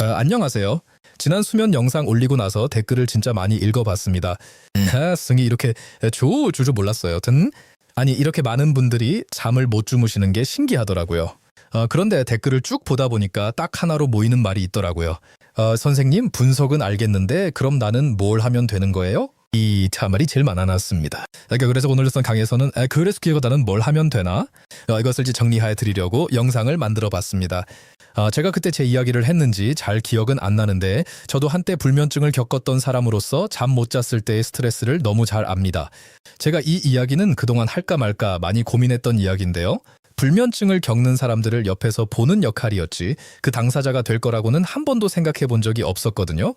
안녕하세요. 지난 수면 영상 올리고 나서 댓글을 진짜 많이 읽어봤습니다. 승이 이렇게 좋을 줄 몰랐어요. 여튼 아니 이렇게 많은 분들이 잠을 못 주무시는 게 신기하더라고요. 그런데 댓글을 쭉 보다 보니까 딱 하나로 모이는 말이 있더라고요. 선생님 분석은 알겠는데 그럼 나는 뭘 하면 되는 거예요? 이 말이 제일 많아놨습니다. 그래서 오늘 강의에서는 그래서 나는 뭘 하면 되나? 이것을 정리해 드리려고 영상을 만들어 봤습니다. 제가 그때 제 이야기를 했는지 잘 기억은 안 나는데 저도 한때 불면증을 겪었던 사람으로서 잠 못 잤을 때의 스트레스를 너무 잘 압니다. 제가 이 이야기는 그동안 할까 말까 많이 고민했던 이야기인데요. 불면증을 겪는 사람들을 옆에서 보는 역할이었지 그 당사자가 될 거라고는 한 번도 생각해 본 적이 없었거든요.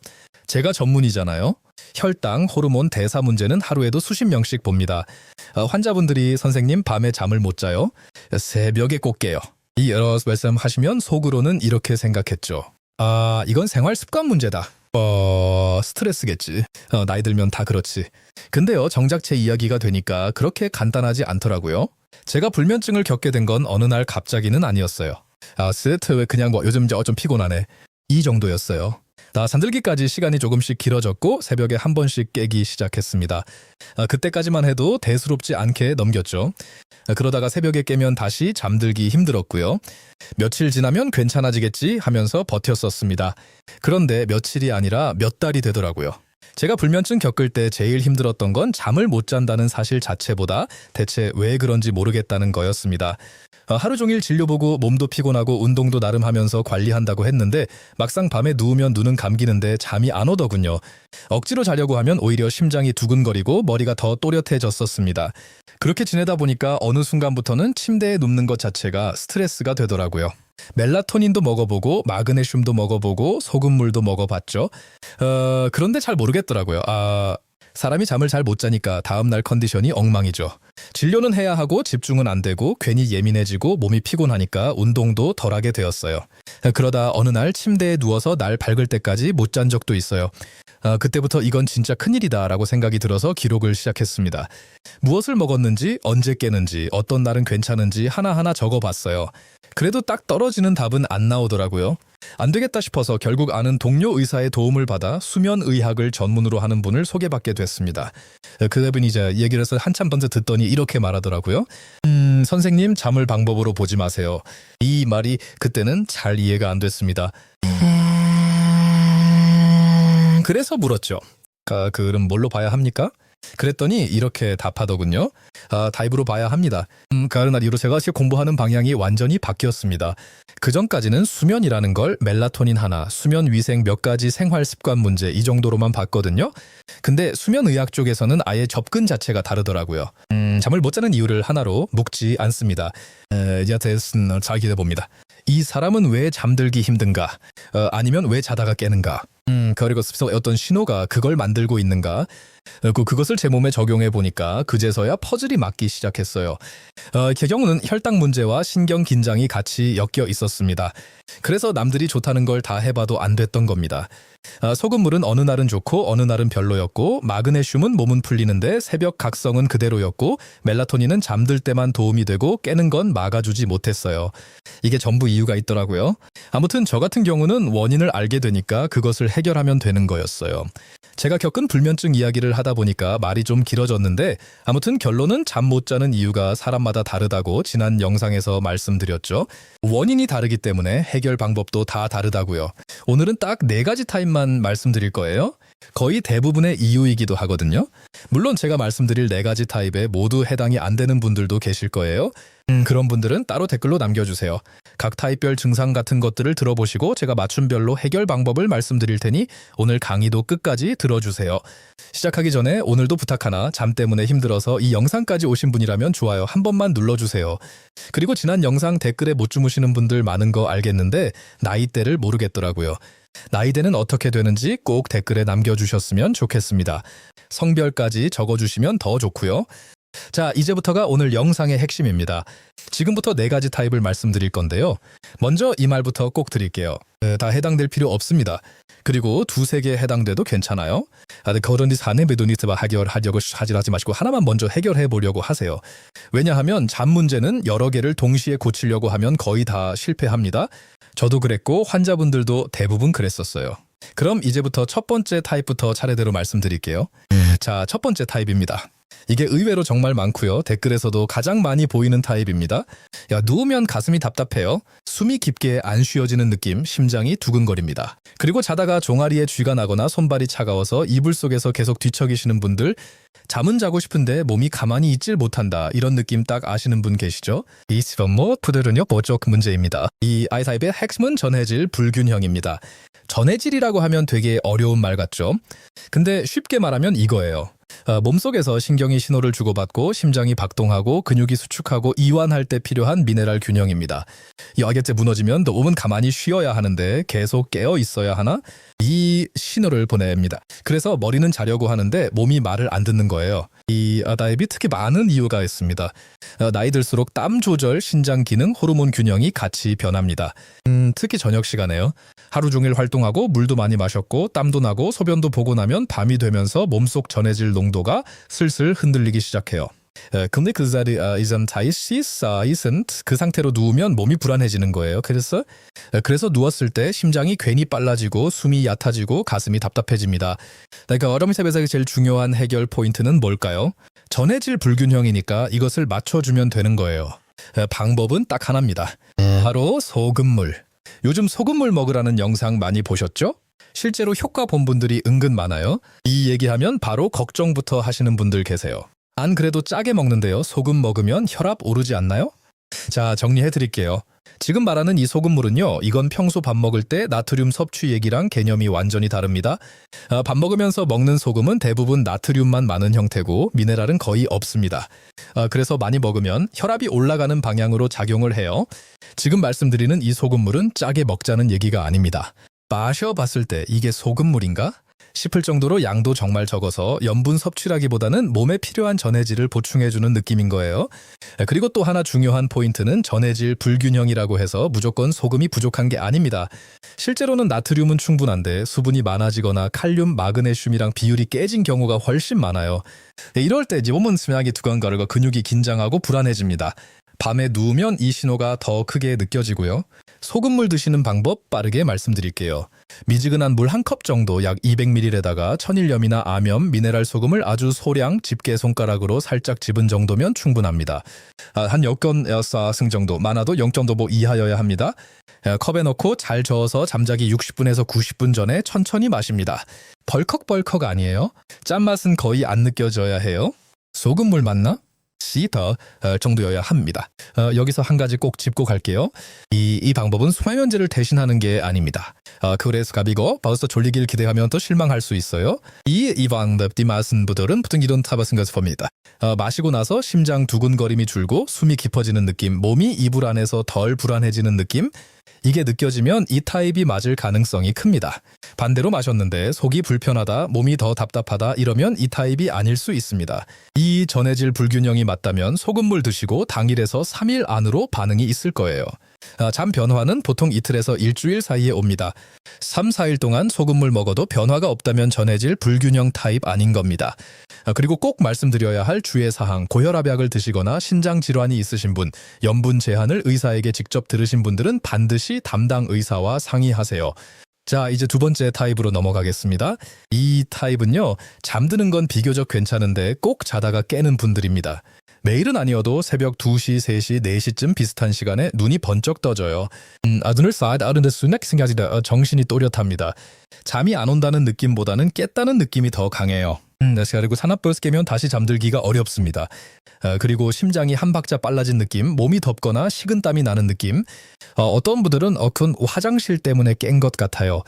제가 전문이잖아요. 혈당, 호르몬, 대사 문제는 하루에도 수십 명씩 봅니다. 환자분들이 선생님 밤에 잠을 못 자요? 새벽에 꼭 깨요. 이 여러 말씀하시면 속으로는 이렇게 생각했죠. 이건 생활 습관 문제다. 스트레스겠지. 나이 들면 다 그렇지. 근데요, 정작 제 이야기가 되니까 그렇게 간단하지 않더라고요. 제가 불면증을 겪게 된 건 어느 날 갑자기는 아니었어요. 왜 그냥 요즘 좀 피곤하네. 이 정도였어요. 잠들기까지 시간이 조금씩 길어졌고 새벽에 한 번씩 깨기 시작했습니다. 그때까지만 해도 대수롭지 않게 넘겼죠. 그러다가 새벽에 깨면 다시 잠들기 힘들었고요. 며칠 지나면 괜찮아지겠지 하면서 버텼었습니다. 그런데 며칠이 아니라 몇 달이 되더라고요. 제가 불면증 겪을 때 제일 힘들었던 건 잠을 못 잔다는 사실 자체보다 대체 왜 그런지 모르겠다는 거였습니다. 하루 종일 진료 보고 몸도 피곤하고 운동도 나름 하면서 관리한다고 했는데 막상 밤에 누우면 눈은 감기는데 잠이 안 오더군요. 억지로 자려고 하면 오히려 심장이 두근거리고 머리가 더 또렷해졌었습니다. 그렇게 지내다 보니까 어느 순간부터는 침대에 눕는 것 자체가 스트레스가 되더라고요. 멜라토닌도 먹어보고 마그네슘도 먹어보고 소금물도 먹어봤죠. 그런데 잘 모르겠더라고요. 사람이 잠을 잘 못 자니까 다음날 컨디션이 엉망이죠. 진료는 해야 하고 집중은 안 되고 괜히 예민해지고 몸이 피곤하니까 운동도 덜하게 되었어요. 그러다 어느 날 침대에 누워서 날 밝을 때까지 못 잔 적도 있어요. 그때부터 이건 진짜 큰일이다 라고 생각이 들어서 기록을 시작했습니다. 무엇을 먹었는지, 언제 깨는지, 어떤 날은 괜찮은지 하나하나 적어봤어요. 그래도 딱 떨어지는 답은 안 나오더라고요. 안 되겠다 싶어서 결국 아는 동료 의사의 도움을 받아 수면의학을 전문으로 하는 분을 소개받게 됐습니다. 그분이 이제 얘기를 해서 한참 먼저 듣더니 이렇게 말하더라고요. 선생님 잠을 방법으로 보지 마세요. 이 말이 그때는 잘 이해가 안 됐습니다. 그래서 물었죠. 그럼 뭘로 봐야 합니까? 그랬더니 이렇게 답하더군요. 다이브로 봐야 합니다. 그날 이후로 제가 공부하는 방향이 완전히 바뀌었습니다. 그전까지는 수면이라는 걸 멜라토닌 하나, 수면 위생 몇 가지 생활 습관 문제 이 정도로만 봤거든요. 근데 수면의학 쪽에서는 아예 접근 자체가 다르더라고요. 잠을 못 자는 이유를 하나로 묶지 않습니다. 이제 잘 기대봅니다. 이 사람은 왜 잠들기 힘든가? 아니면 왜 자다가 깨는가? 그리고 어떤 신호가 그걸 만들고 있는가? 그것을 제 몸에 적용해 보니까 그제서야 퍼즐이 맞기 시작했어요. 제 경우는 혈당 문제와 신경 긴장이 같이 엮여 있었습니다. 그래서 남들이 좋다는 걸 다 해봐도 안 됐던 겁니다. 소금물은 어느 날은 좋고 어느 날은 별로였고 마그네슘은 몸은 풀리는데 새벽 각성은 그대로였고 멜라토닌은 잠들 때만 도움이 되고 깨는 건 막아주지 못했어요. 이게 전부 이유가 있더라고요. 아무튼 저 같은 경우는 원인을 알게 되니까 그것을 해결하면 되는 거였어요. 제가 겪은 불면증 이야기를 하다 보니까 말이 좀 길어졌는데 아무튼 결론은 잠 못 자는 이유가 사람마다 다르다고 지난 영상에서 말씀드렸죠. 원인이 다르기 때문에 해결 방법도 다 다르다고요. 오늘은 딱 4가지 타입만 말씀드릴 거예요. 거의 대부분의 이유이기도 하거든요. 물론 제가 말씀드릴 4가지 타입에 모두 해당이 안 되는 분들도 계실 거예요. 그런 분들은 따로 댓글로 남겨주세요. 각 타입별 증상 같은 것들을 들어보시고 제가 맞춤별로 해결 방법을 말씀드릴 테니 오늘 강의도 끝까지 들어주세요. 시작하기 전에 오늘도 부탁 하나, 잠 때문에 힘들어서 이 영상까지 오신 분이라면 좋아요 한 번만 눌러주세요. 그리고 지난 영상 댓글에 못 주무시는 분들 많은 거 알겠는데 나이대를 모르겠더라고요. 나이대는 어떻게 되는지 꼭 댓글에 남겨주셨으면 좋겠습니다. 성별까지 적어주시면 더 좋고요. 자, 이제부터가 오늘 영상의 핵심입니다. 지금부터 4가지 타입을 말씀드릴 건데요. 먼저 이 말부터 꼭 드릴게요. 다 해당될 필요 없습니다. 그리고 2-3개 해당돼도 괜찮아요. 그런데 사내 베도니스바 해결하려고 하지 마시고 하나만 먼저 해결해 보려고 하세요. 왜냐하면 잠 문제는 여러 개를 동시에 고치려고 하면 거의 다 실패합니다. 저도 그랬고 환자분들도 대부분 그랬었어요. 그럼 이제부터 첫 번째 타입부터 차례대로 말씀드릴게요. 자, 첫 번째 타입입니다. 이게 의외로 정말 많고요. 댓글에서도 가장 많이 보이는 타입입니다. 야, 누우면 가슴이 답답해요. 숨이 깊게 안 쉬어지는 느낌, 심장이 두근거립니다. 그리고 자다가 종아리에 쥐가 나거나 손발이 차가워서 이불 속에서 계속 뒤척이시는 분들, 잠은 자고 싶은데 몸이 가만히 있질 못한다. 이런 느낌 딱 아시는 분 계시죠? 이 스펀모 푸드는요, 보쪽 문제입니다. 이 I타입의 핵심은 전해질 불균형입니다. 전해질이라고 하면 되게 어려운 말 같죠? 근데 쉽게 말하면 이거예요. 몸속에서 신경이 신호를 주고받고 심장이 박동하고 근육이 수축하고 이완할 때 필요한 미네랄 균형입니다. 이 어get제 무너지면 몸은 가만히 쉬어야 하는데 계속 깨어 있어야 하나? 이 신호를 보냅니다. 그래서 머리는 자려고 하는데 몸이 말을 안 듣는 거예요. 이 타입이 특히 많은 이유가 있습니다. 나이 들수록 땀 조절, 신장 기능, 호르몬 균형이 같이 변합니다. 특히 저녁 시간에요. 하루 종일 활동하고 물도 많이 마셨고 땀도 나고 소변도 보고 나면 밤이 되면서 몸속 전해질 농도가 슬슬 흔들리기 시작해요. 근데 그 자리 이전 그 상태로 누우면 몸이 불안해지는 거예요. 그래서 누웠을 때 심장이 괜히 빨라지고 숨이 얕아지고 가슴이 답답해집니다. 그러니까 어렴풋에서 제일 중요한 해결 포인트는 뭘까요? 전해질 불균형이니까 이것을 맞춰주면 되는 거예요. 방법은 딱 하나입니다. 바로 소금물. 요즘 소금물 먹으라는 영상 많이 보셨죠? 실제로 효과 본 분들이 은근 많아요. 이 얘기하면 바로 걱정부터 하시는 분들 계세요. 안 그래도 짜게 먹는데요. 소금 먹으면 혈압 오르지 않나요? 자, 정리해 드릴게요. 지금 말하는 이 소금물은요, 이건 평소 밥 먹을 때 나트륨 섭취 얘기랑 개념이 완전히 다릅니다. 밥 먹으면서 먹는 소금은 대부분 나트륨만 많은 형태고 미네랄은 거의 없습니다. 그래서 많이 먹으면 혈압이 올라가는 방향으로 작용을 해요. 지금 말씀드리는 이 소금물은 짜게 먹자는 얘기가 아닙니다. 마셔봤을 때 이게 소금물인가? 싶을 정도로 양도 정말 적어서 염분 섭취라기보다는 몸에 필요한 전해질을 보충해주는 느낌인 거예요. 그리고 또 하나 중요한 포인트는 전해질 불균형이라고 해서 무조건 소금이 부족한 게 아닙니다. 실제로는 나트륨은 충분한데 수분이 많아지거나 칼륨, 마그네슘이랑 비율이 깨진 경우가 훨씬 많아요. 이럴 때 몸은 심하게 두근거리고 근육이 긴장하고 불안해집니다. 밤에 누우면 이 신호가 더 크게 느껴지고요. 소금물 드시는 방법 빠르게 말씀드릴게요. 미지근한 물 한 컵 정도 약 200ml에다가 천일염이나 암염, 미네랄 소금을 아주 소량 집게 손가락으로 살짝 집은 정도면 충분합니다. 한 여건 승 정도, 많아도 0.5 이하여야 합니다. 컵에 넣고 잘 저어서 잠자기 60분에서 90분 전에 천천히 마십니다. 벌컥벌컥 아니에요. 짠맛은 거의 안 느껴져야 해요. 소금물 맞나? 시터 정도여야 합니다. 여기서 한 가지 꼭 짚고 갈게요. 이 방법은 수면제를 대신하는 게 아닙니다. 그래서 가비고 벌써 졸리길 기대하면 또 실망할 수 있어요. 이 방법 디마슨 부들은 부등기론 타바슨 것을 봅니다. 마시고 나서 심장 두근거림이 줄고 숨이 깊어지는 느낌, 몸이 이불 안에서 덜 불안해지는 느낌, 이게 느껴지면 이 타입이 맞을 가능성이 큽니다. 반대로 마셨는데 속이 불편하다, 몸이 더 답답하다 이러면 이 타입이 아닐 수 있습니다. 이 전해질 불균형이 맞다면 소금물 드시고 당일에서 3일 안으로 반응이 있을 거예요. 잠 변화는 보통 이틀에서 일주일 사이에 옵니다. 3, 4일 동안 소금물 먹어도 변화가 없다면 전해질 불균형 타입 아닌 겁니다. 그리고 꼭 말씀드려야 할 주의 사항, 고혈압약을 드시거나 신장 질환이 있으신 분, 염분 제한을 의사에게 직접 들으신 분들은 반드시 담당 의사와 상의하세요. 자, 이제 두 번째 타입으로 넘어가겠습니다. 이 타입은요, 잠드는 건 비교적 괜찮은데 꼭 자다가 깨는 분들입니다. 매일은 아니어도 새벽 2시, 3시, 4시쯤 비슷한 시간에 눈이 번쩍 떠져요. 눈을 쌓아다는데 생각이 정신이 또렷합니다. 잠이 안 온다는 느낌보다는 깼다는 느낌이 더 강해요. 그리고 산업버스 깨면 다시 잠들기가 어렵습니다. 그리고 심장이 한 박자 빨라진 느낌, 몸이 덥거나 식은땀이 나는 느낌, 어떤 분들은 그건 화장실 때문에 깬 것 같아요.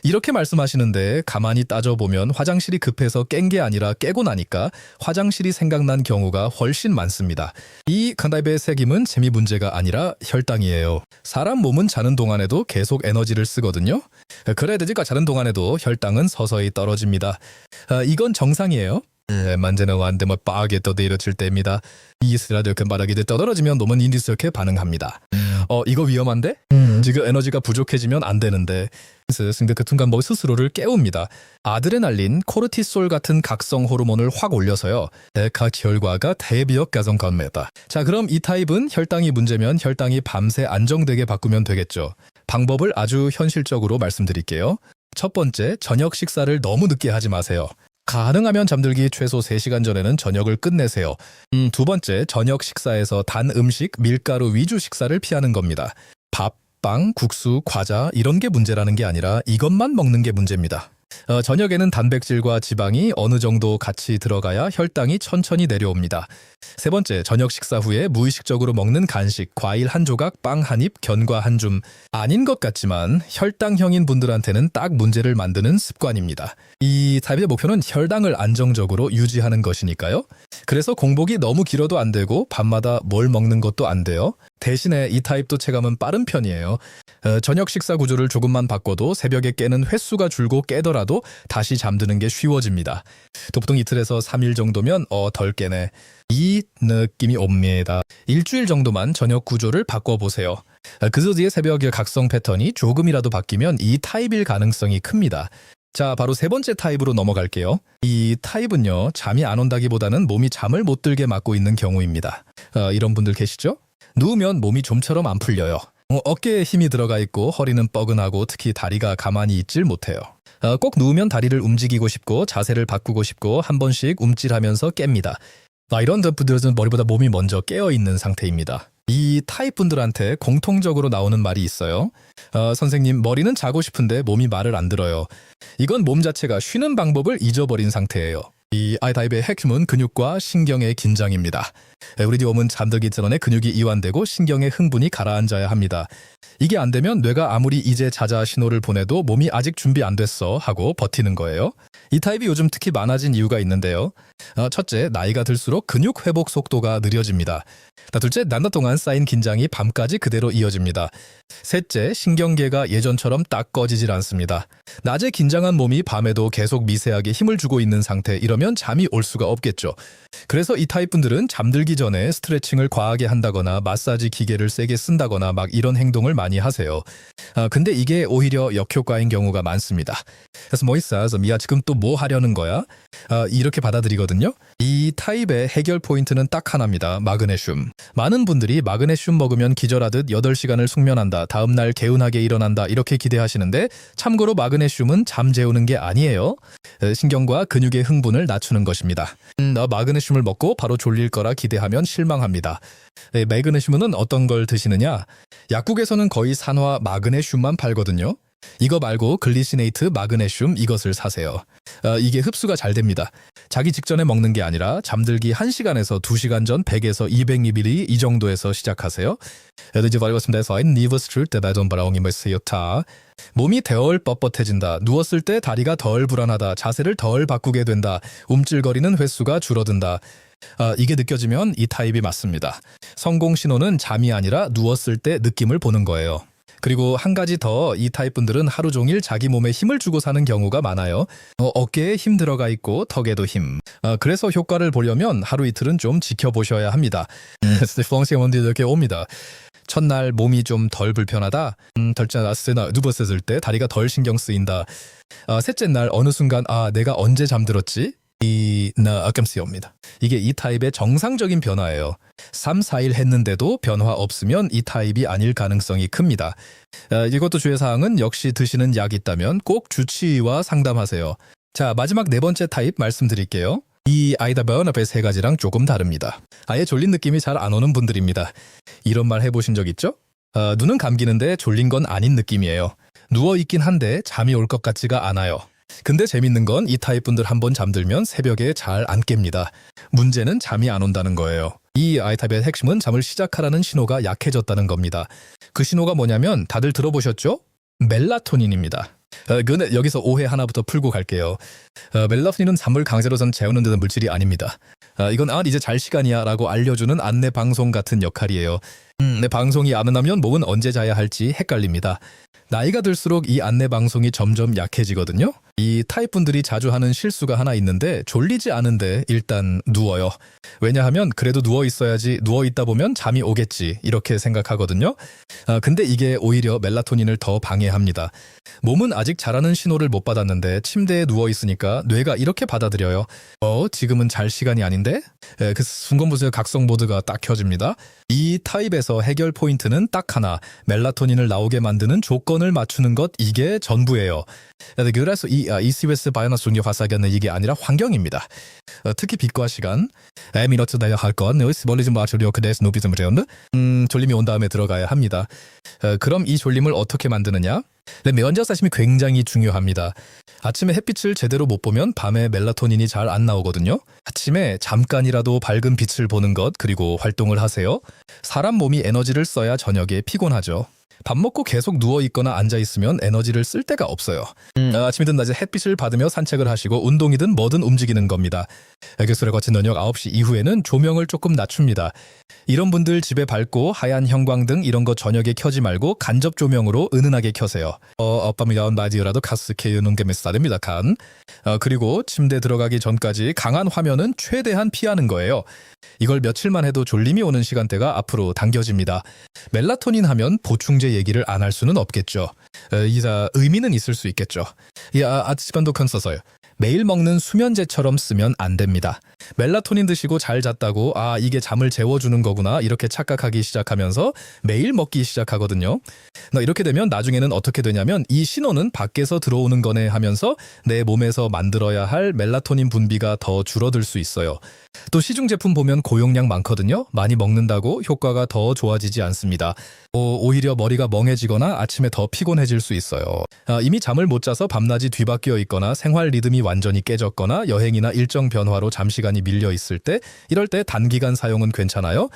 이렇게 말씀하시는데 가만히 따져보면 화장실이 급해서 깬 게 아니라 깨고 나니까 화장실이 생각난 경우가 훨씬 많습니다. 이 간다입의 새김은 재미 문제가 아니라 혈당이에요. 사람 몸은 자는 동안에도 계속 에너지를 쓰거든요. 그래야 되니까 자는 동안에도 혈당은 서서히 떨어집니다. 이건 정상이에요. 만재는 완데 빠게 떠내려칠 때입니다. 이스라도 금바닥이 떠떨어지면 놈은 인디스럽게 반응합니다. 이거 위험한데? 지금 에너지가 부족해지면 안 되는데. 근데 그 순간 스스로를 깨웁니다. 아드레날린, 코르티솔 같은 각성 호르몬을 확 올려서요. 각 결과가 대비역 가성 겁니다. 자, 그럼 이 타입은 혈당이 문제면 혈당이 밤새 안정되게 바꾸면 되겠죠. 방법을 아주 현실적으로 말씀드릴게요. 첫 번째, 저녁 식사를 너무 늦게 하지 마세요. 가능하면 잠들기 최소 3시간 전에는 저녁을 끝내세요. 두 번째, 저녁 식사에서 단 음식, 밀가루 위주 식사를 피하는 겁니다. 밥, 빵, 국수, 과자 이런 게 문제라는 게 아니라 이것만 먹는 게 문제입니다. 저녁에는 단백질과 지방이 어느 정도 같이 들어가야 혈당이 천천히 내려옵니다. 세 번째, 저녁 식사 후에 무의식적으로 먹는 간식, 과일 한 조각, 빵 한 입, 견과 한 줌. 아닌 것 같지만 혈당형인 분들한테는 딱 문제를 만드는 습관입니다. 이 타입의 목표는 혈당을 안정적으로 유지하는 것이니까요. 그래서 공복이 너무 길어도 안 되고 밤마다 뭘 먹는 것도 안 돼요. 대신에 이 타입도 체감은 빠른 편이에요. 저녁 식사 구조를 조금만 바꿔도 새벽에 깨는 횟수가 줄고 깨더라도 다시 잠드는 게 쉬워집니다. 보통 이틀에서 3일 정도면 덜 깨네. 이 느낌이 옵니다. 일주일 정도만 저녁 구조를 바꿔보세요. 그 뒤에 새벽의 각성 패턴이 조금이라도 바뀌면 이 타입일 가능성이 큽니다. 자, 바로 세 번째 타입으로 넘어갈게요. 이 타입은요, 잠이 안 온다기보다는 몸이 잠을 못 들게 막고 있는 경우입니다. 이런 분들 계시죠? 누우면 몸이 좀처럼 안 풀려요. 어깨에 힘이 들어가 있고 허리는 뻐근하고 특히 다리가 가만히 있질 못해요. 꼭 누우면 다리를 움직이고 싶고 자세를 바꾸고 싶고 한 번씩 움찔하면서 깹니다. 이런 분들은 머리보다 몸이 먼저 깨어있는 상태입니다. 이 타입 분들한테 공통적으로 나오는 말이 있어요. 선생님, 머리는 자고 싶은데 몸이 말을 안 들어요. 이건 몸 자체가 쉬는 방법을 잊어버린 상태예요. 이 타입의 핵심은 근육과 신경의 긴장입니다. 우리 몸은 잠들기 전에 근육이 이완되고 신경의 흥분이 가라앉아야 합니다. 이게 안 되면 뇌가 아무리 이제 자자 신호를 보내도 몸이 아직 준비 안 됐어 하고 버티는 거예요. 이 타입이 요즘 특히 많아진 이유가 있는데요. 첫째, 나이가 들수록 근육 회복 속도가 느려집니다. 둘째, 난다 동안 쌓인 긴장이 밤까지 그대로 이어집니다. 셋째, 신경계가 예전처럼 딱 꺼지질 않습니다. 낮에 긴장한 몸이 밤에도 계속 미세하게 힘을 주고 있는 상태, 이러면 잠이 올 수가 없겠죠. 그래서 이 타입 분들은 잠들기 전에 스트레칭을 과하게 한다거나 마사지 기계를 세게 쓴다거나 막 이런 행동을 많이 하세요. 근데 이게 오히려 역효과인 경우가 많습니다. 그래서 뭐 있어? 미야 지금 또 뭐 하려는 거야? 이렇게 받아들이거든요. 이 타입의 해결 포인트는 딱 하나입니다. 마그네슘. 많은 분들이 마그네슘 먹으면 기절하듯 8시간을 숙면한다, 다음날 개운하게 일어난다 이렇게 기대하시는데 참고로 마그네슘은 잠 재우는 게 아니에요. 신경과 근육의 흥분을 낮추는 것입니다. 마그네슘을 먹고 바로 졸릴 거라 기대하면 실망합니다. 매그네슘은 어떤 걸 드시느냐? 약국에서는 거의 산화 마그네슘만 팔거든요. 이거 말고 글리시네이트 마그네슘 이것을 사세요. 이게 흡수가 잘 됩니다. 자기 직전에 먹는 게 아니라 잠들기 1시간에서 2시간 전 100에서 200ml 이 정도에서 시작하세요. 몸이 덜 뻣뻣해진다, 누웠을 때 다리가 덜 불안하다, 자세를 덜 바꾸게 된다, 움찔거리는 횟수가 줄어든다. 이게 느껴지면 이 타입이 맞습니다. 성공 신호는 잠이 아니라 누웠을 때 느낌을 보는 거예요. 그리고 한 가지 더, 이 타입 분들은 하루 종일 자기 몸에 힘을 주고 사는 경우가 많아요. 어깨에 힘 들어가 있고 턱에도 힘. 그래서 효과를 보려면 하루 이틀은 좀 지켜보셔야 합니다. 이렇게 옵니다. 첫날 몸이 좀 덜 불편하다. 누웠을 때 다리가 덜 신경 쓰인다. 셋째 날 어느 순간 내가 언제 잠들었지? 옵니다. 이게 이 타입의 정상적인 변화예요. 3, 4일 했는데도 변화 없으면 이 타입이 아닐 가능성이 큽니다. 이것도 주의사항은 역시 드시는 약이 있다면 꼭 주치의와 상담하세요. 자, 마지막 네 번째 타입 말씀드릴게요. 이 아이다변 앞에 세 가지랑 조금 다릅니다. 아예 졸린 느낌이 잘 안 오는 분들입니다. 이런 말 해보신 적 있죠? 눈은 감기는데 졸린 건 아닌 느낌이에요. 누워있긴 한데 잠이 올 것 같지가 않아요. 근데 재밌는 건 이 타입 분들 한번 잠들면 새벽에 잘 안 깹니다. 문제는 잠이 안 온다는 거예요. 이 아이타입의 핵심은 잠을 시작하라는 신호가 약해졌다는 겁니다. 그 신호가 뭐냐면 다들 들어보셨죠? 멜라토닌입니다. 근데 여기서 오해 하나부터 풀고 갈게요. 멜라토닌은 잠을 강제로 재우는 듯한 물질이 아닙니다. 이건 이제 잘 시간이야 라고 알려주는 안내 방송 같은 역할이에요. 내 방송이 안 나면 몸은 언제 자야 할지 헷갈립니다. 나이가 들수록 이 안내 방송이 점점 약해지거든요. 이 타입 분들이 자주 하는 실수가 하나 있는데 졸리지 않은데 일단 누워요. 왜냐하면 그래도 누워 있어야지 누워 있다 보면 잠이 오겠지 이렇게 생각하거든요. 근데 이게 오히려 멜라토닌을 더 방해합니다. 몸은 아직 자라는 신호를 못 받았는데 침대에 누워 있으니까 뇌가 이렇게 받아들여요. 지금은 잘 시간이 아닌데? 그 순간 보세요. 각성 모드가 딱 켜집니다. 이 타입에서 해결 포인트는 딱 하나. 멜라토닌을 나오게 만드는 조건을 맞추는 것, 이게 전부예요. 그래서 이 ECS 바이오나스중력 화사견은 이게 아니라 환경입니다. 특히 빛과 시간. 미너트 나야 할 건, 멀리 좀 맞추려 그대스 높이 좀 재었네. 졸림이 온 다음에 들어가야 합니다. 그럼 이 졸림을 어떻게 만드느냐? 면역 사심이 굉장히 중요합니다. 아침에 햇빛을 제대로 못 보면 밤에 멜라토닌이 잘 안 나오거든요. 아침에 잠깐이라도 밝은 빛을 보는 것, 그리고 활동을 하세요. 사람 몸이 에너지를 써야 저녁에 피곤하죠. 밥 먹고 계속 누워있거나 앉아있으면 에너지를 쓸 데가 없어요. 아침이든 낮에 햇빛을 받으며 산책을 하시고 운동이든 뭐든 움직이는 겁니다. 애교술에 거친 저녁 9시 이후에는 조명을 조금 낮춥니다. 이런 분들 집에 밝고 하얀 형광등 이런 거 저녁에 켜지 말고 간접 조명으로 은은하게 켜세요. 어밤이 야온 마디오라도 카스케유는 게메사됩니다. 칸. 그리고 침대 들어가기 전까지 강한 화면은 최대한 피하는 거예요. 이걸 며칠만 해도 졸림이 오는 시간대가 앞으로 당겨집니다. 멜라토닌 하면 보충제 얘기를 안 할 수는 없겠죠. 이사 의미는 있을 수 있겠죠. 아침반도 컨서서요. 매일 먹는 수면제처럼 쓰면 안 됩니다. 멜라토닌 드시고 잘 잤다고 이게 잠을 재워주는 거구나 이렇게 착각하기 시작하면서 매일 먹기 시작하거든요. 이렇게 되면 나중에는 어떻게 되냐면 이 신호는 밖에서 들어오는 거네 하면서 내 몸에서 만들어야 할 멜라토닌 분비가 더 줄어들 수 있어요. 또 시중 제품 보면 고용량 많거든요. 많이 먹는다고 효과가 더 좋아지지 않습니다. 오히려 머리가 멍해지거나 아침에 더 피곤해질 수 있어요. 이미 잠을 못 자서 밤낮이 뒤바뀌어 있거나 생활 리듬이 완전히 깨졌거나 여행이나 일정 변화로 잠시간이 밀려 있을 때 이럴 때 단기간 사용은 괜찮아요.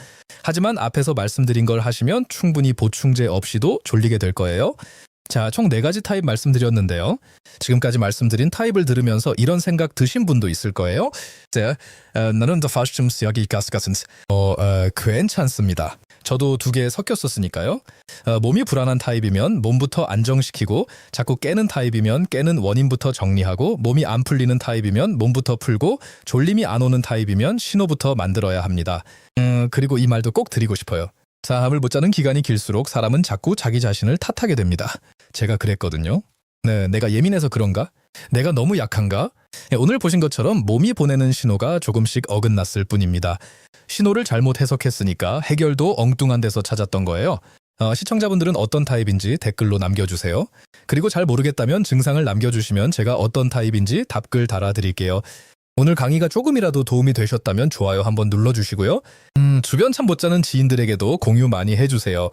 하지만 앞에서 말씀드린 걸 하시면 충분히 보충제 없이도 졸리게 될 거예요. 자, 총 4가지 타입 말씀드렸는데요. 지금까지 말씀드린 타입을 들으면서 이런 생각 드신 분도 있을 거예요. 나는 더 파슈즘 여기 가스가슨 괜찮습니다. 저도 2개 섞였었으니까요. 몸이 불안한 타입이면 몸부터 안정시키고 자꾸 깨는 타입이면 깨는 원인부터 정리하고 몸이 안 풀리는 타입이면 몸부터 풀고 졸림이 안 오는 타입이면 신호부터 만들어야 합니다. 그리고 이 말도 꼭 드리고 싶어요. 잠을 못 자는 기간이 길수록 사람은 자꾸 자기 자신을 탓하게 됩니다. 제가 그랬거든요. 네, 내가 예민해서 그런가? 내가 너무 약한가? 오늘 보신 것처럼 몸이 보내는 신호가 조금씩 어긋났을 뿐입니다. 신호를 잘못 해석했으니까 해결도 엉뚱한 데서 찾았던 거예요. 시청자분들은 어떤 타입인지 댓글로 남겨주세요. 그리고 잘 모르겠다면 증상을 남겨주시면 제가 어떤 타입인지 답글 달아드릴게요. 오늘 강의가 조금이라도 도움이 되셨다면 좋아요 한번 눌러주시고요. 주변 잠 못 자는 지인들에게도 공유 많이 해주세요.